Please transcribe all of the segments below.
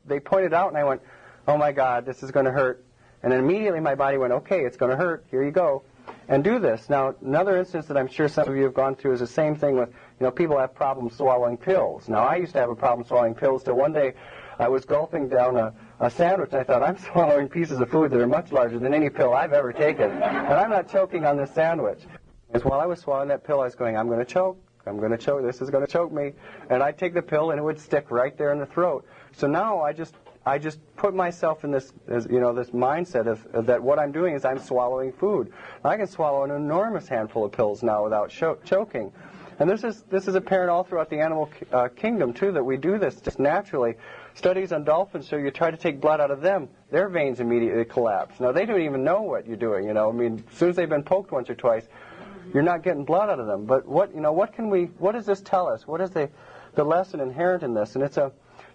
they pointed out, and I went, oh my God, this is going to hurt. And then immediately my body went, okay, it's going to hurt. Here you go. And do this. Now, another instance that I'm sure some of you have gone through is the same thing with, people have problems swallowing pills. Now, I used to have a problem swallowing pills till one day I was gulping down a sandwich, and I thought, I'm swallowing pieces of food that are much larger than any pill I've ever taken, and I'm not choking on this sandwich. As while I was swallowing that pill, I was going, I'm going to choke, this is going to choke me. And I'd take the pill, and it would stick right there in the throat. So now I just put myself in this, this mindset of that what I'm doing is I'm swallowing food. I can swallow an enormous handful of pills now without choking. And this is apparent all throughout the animal kingdom, too, that we do this just naturally. Studies on dolphins show you try to take blood out of them, their veins immediately collapse. Now, they don't even know what you're doing, I mean, as soon as they've been poked once or twice, you're not getting blood out of them. But what does this tell us? What is the lesson inherent in this? And it's a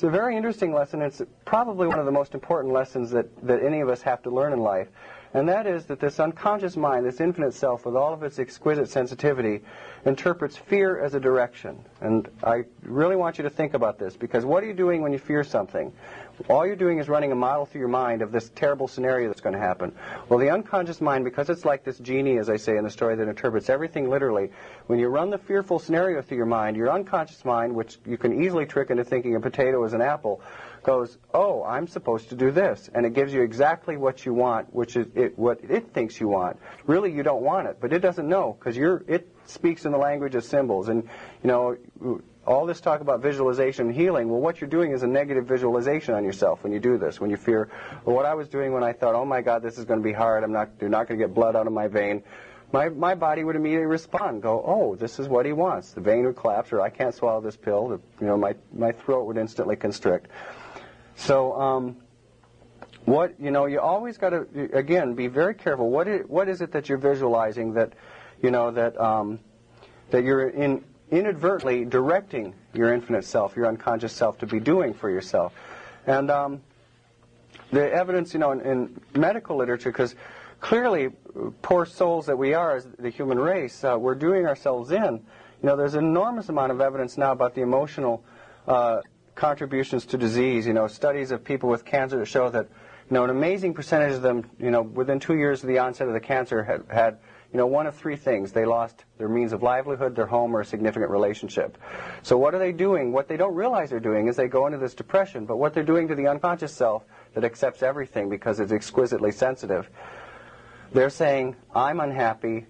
very interesting lesson. It's probably one of the most important lessons that any of us have to learn in life. And that is that this unconscious mind, this infinite self, with all of its exquisite sensitivity, interprets fear as a direction. And I really want you to think about this, because what are you doing when you fear something? All you're doing is running a model through your mind of this terrible scenario that's going to happen. Well, the unconscious mind, because it's like this genie, as I say in the story, that interprets everything literally, when you run the fearful scenario through your mind, your unconscious mind, which you can easily trick into thinking a potato is an apple, goes, oh, I'm supposed to do this. And it gives you exactly what you want, which is what it thinks you want. Really, you don't want it, but it doesn't know, because it speaks in the language of symbols. And, all this talk about visualization and healing, well, what you're doing is a negative visualization on yourself when you do this, when you fear. Well, what I was doing when I thought, oh my God, this is going to be hard, they're not going to get blood out of my vein, my body would immediately respond, go, oh, this is what he wants. The vein would collapse, or I can't swallow this pill, my throat would instantly constrict. So, you always got to, again, be very careful. What is it that you're visualizing that you're inadvertently directing your infinite self, your unconscious self, to be doing for yourself? And the evidence, in medical literature, because clearly, poor souls that we are as the human race, we're doing ourselves in. There's an enormous amount of evidence now about the emotional contributions to disease. Studies of people with cancer that show that, an amazing percentage of them, within 2 years of the onset of the cancer had one of three things. They lost their means of livelihood, their home, or a significant relationship. So what are they doing? What they don't realize they're doing is they go into this depression, but what they're doing to the unconscious self that accepts everything because it's exquisitely sensitive, they're saying, I'm unhappy,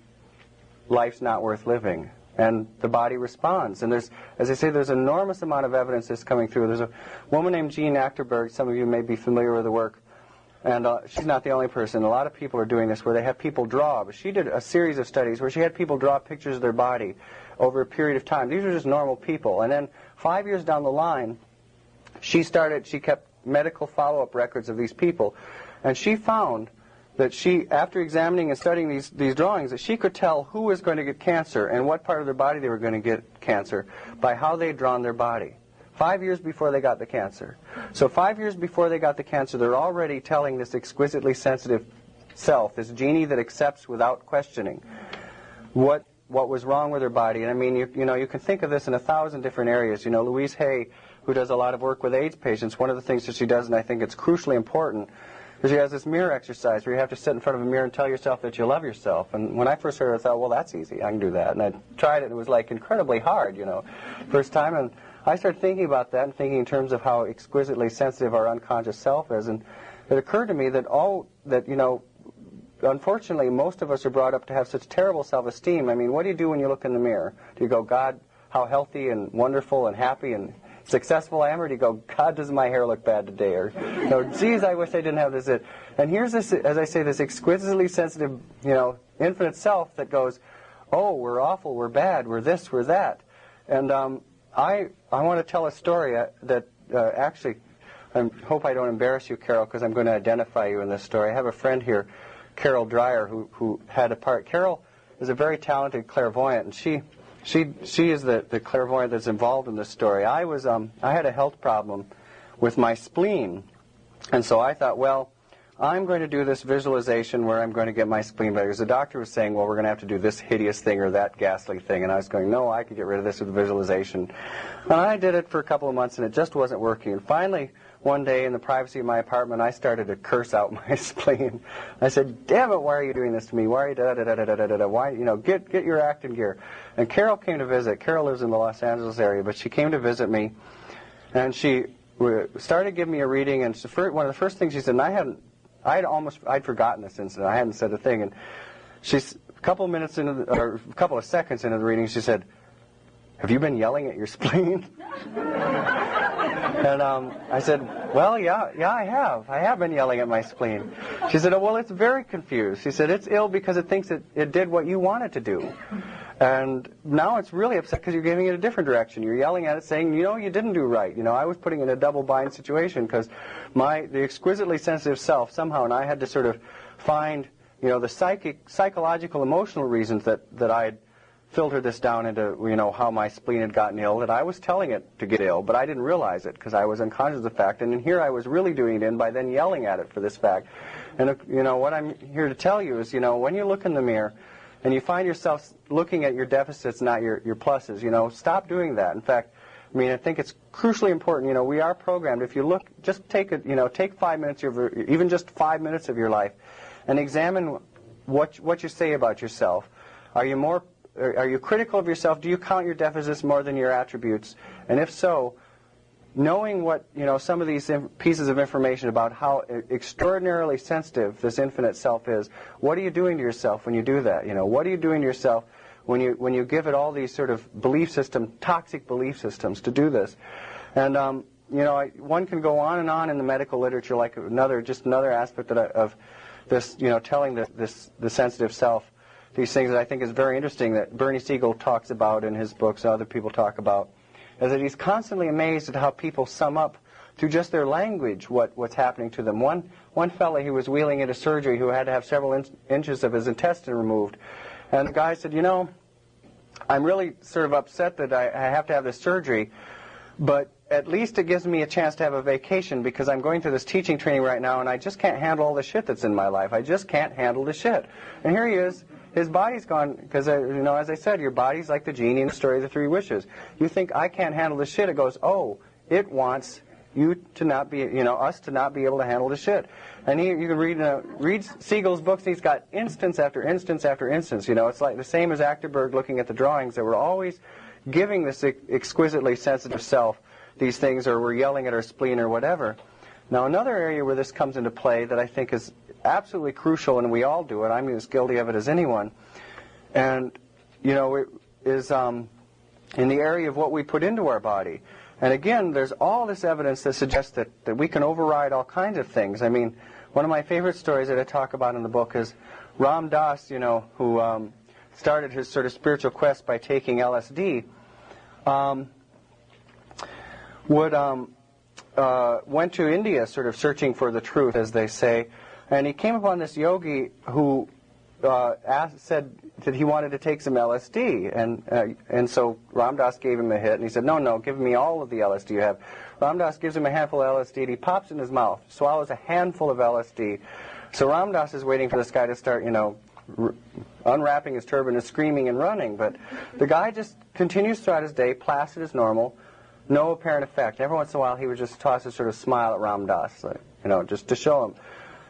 life's not worth living. And the body responds. And there's, as I say, there's an enormous amount of evidence that's coming through. There's a woman named Jean Achterberg, some of you may be familiar with the work, and she's not the only person. A lot of people are doing this where they have people draw. But she did a series of studies where she had people draw pictures of their body over a period of time. These are just normal people. And then 5 years down the line, she kept medical follow-up records of these people. And she found that after examining and studying these drawings, that she could tell who was going to get cancer and what part of their body they were going to get cancer by how they'd drawn their body. 5 years before they got the cancer. So 5 years before they got the cancer, they're already telling this exquisitely sensitive self, this genie that accepts without questioning, what was wrong with their body. And I mean, you can think of this in 1,000 different areas. Louise Hay, who does a lot of work with AIDS patients, one of the things that she does, and I think it's crucially important, is she has this mirror exercise where you have to sit in front of a mirror and tell yourself that you love yourself. And when I first heard it, I thought, well, that's easy. I can do that. And I tried it, and it was like incredibly hard, first time. And I started thinking about that and thinking in terms of how exquisitely sensitive our unconscious self is. And it occurred to me that unfortunately, most of us are brought up to have such terrible self-esteem. I mean, what do you do when you look in the mirror? Do you go, God, how healthy and wonderful and happy and successful I am? Or do you go, God, does my hair look bad today? Or, geez, I wish I didn't have this. And here's this, as I say, this exquisitely sensitive, infinite self that goes, oh, we're awful, we're bad, we're this, we're that. And I want to tell a story that actually, I hope I don't embarrass you, Carol, because I'm going to identify you in this story. I have a friend here, Carol Dreyer, who had a part. Carol is a very talented clairvoyant, and she is the clairvoyant that's involved in this story. I had a health problem with my spleen, and so I thought, well, I'm going to do this visualization where I'm going to get my spleen better. Because the doctor was saying, well, we're going to have to do this hideous thing or that ghastly thing. And I was going, no, I can get rid of this with visualization. And I did it for a couple of months, and it just wasn't working. And finally, one day in the privacy of my apartment, I started to curse out my spleen. I said, "Damn it, why are you doing this to me? Why are you da-da-da-da-da-da-da? Why, you know, get your act in gear." And Carol came to visit. Carol lives in the Los Angeles area, but she came to visit me, and she started giving me a reading, and one of the first things she said, and I'd forgotten this incident. I hadn't said a thing, and she's a couple of seconds into the reading, she said, "Have you been yelling at your spleen?" And I said, "Well, yeah, I have. I have been yelling at my spleen." She said, "Oh, well, it's very confused." She said, "It's ill because it thinks it did what you want it to do. And now it's really upset because you're giving it a different direction. You're yelling at it saying, you know, you didn't do right. You know, I was putting it in a double bind situation because the exquisitely sensitive self somehow, and I had to sort of find, you know, the psychological, emotional reasons that I had filter this down into, you know, how my spleen had gotten ill, that I was telling it to get ill, but I didn't realize it because I was unconscious of the fact, and here I was really doing it in by then yelling at it for this fact. And, you know, what I'm here to tell you is, you know, when you look in the mirror and you find yourself looking at your deficits, not your pluses, you know, stop doing that. In fact, I mean, I think it's crucially important, you know, we are programmed. If you look, just take 5 minutes, even just 5 minutes of your life, and examine what you say about yourself. Are you critical of yourself? Do you count your deficits more than your attributes? And if so, knowing what, you know, some of these pieces of information about how extraordinarily sensitive this infinite self is, what are you doing to yourself when you do that? You know, what are you doing to yourself when you give it all these sort of toxic belief systems to do this? And you know, one can go on and on in the medical literature, like another aspect of this, you know, telling the sensitive self these things that I think is very interesting, that Bernie Siegel talks about in his books, other people talk about, is that he's constantly amazed at how people sum up through just their language what's happening to them. One fellow, he was wheeling into surgery who had to have several inches of his intestine removed, and the guy said, "You know, I'm really sort of upset that I have to have this surgery, but at least it gives me a chance to have a vacation because I'm going through this teaching training right now and I just can't handle all the shit that's in my life. I just can't handle the shit." And here he is. His body's gone, because, you know, as I said, your body's like the genie in the story of the three wishes. You think, I can't handle the shit. It goes, oh, it wants you to not be, you know, us to not be able to handle the shit. And you can read Siegel's books, and he's got instance after instance after instance. You know, it's like the same as Achterberg looking at the drawings, that we're always giving this exquisitely sensitive self these things, or we're yelling at our spleen or whatever. Now, another area where this comes into play that I think is absolutely crucial, and we all do it, I'm as guilty of it as anyone, and, you know, it is in the area of what we put into our body. And again, there's all this evidence that suggests that we can override all kinds of things. I mean, one of my favorite stories that I talk about in the book is Ram Dass, you know, who started his sort of spiritual quest by taking LSD, went to India sort of searching for the truth, as they say, and he came upon this yogi who said that he wanted to take some LSD, and so Ram Dass gave him a hit, and he said, no, give me all of the LSD you have. Ram Dass gives him a handful of LSD, and he pops it in his mouth, swallows a handful of LSD. So Ram Dass is waiting for this guy to start, you know, unwrapping his turban and screaming and running, but the guy just continues throughout his day, placid as normal, no apparent effect. Every once in a while he would just toss a sort of smile at Ram Dass, like, you know, just to show him.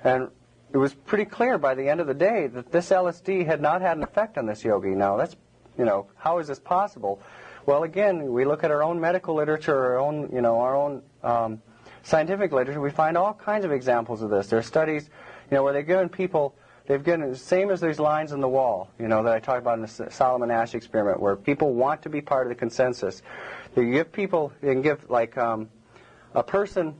And it was pretty clear by the end of the day that this LSD had not had an effect on this yogi. Now, that's, you know, how is this possible? Well, again, we look at our own medical literature, our own scientific literature, we find all kinds of examples of this. There are studies, you know, where they've given the same as these lines on the wall, you know, that I talked about in the Solomon Asch experiment, where people want to be part of the consensus. You can give like a person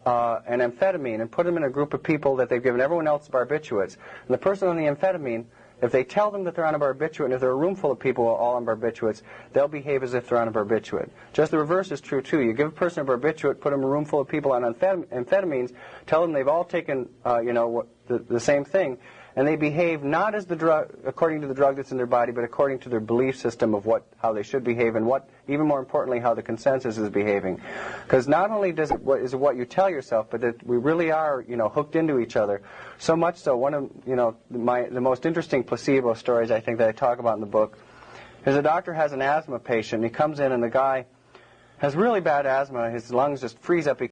an amphetamine and put them in a group of people that they've given everyone else barbiturates. And the person on the amphetamine, if they tell them that they're on a barbiturate, and if they're a room full of people all on barbiturates, they'll behave as if they're on a barbiturate. Just the reverse is true, too. You give a person a barbiturate, put them in a room full of people on amphetamines, tell them they've all taken, the same thing, and they behave not as the drug, according to the drug that's in their body, but according to their belief system of how they should behave, and even more importantly, how the consensus is behaving. Because not only is it what you tell yourself, but that we really are, you know, hooked into each other. So much so, one of, you know, the most interesting placebo stories I think that I talk about in the book is a doctor has an asthma patient. He comes in and the guy has really bad asthma. His lungs just freeze up. He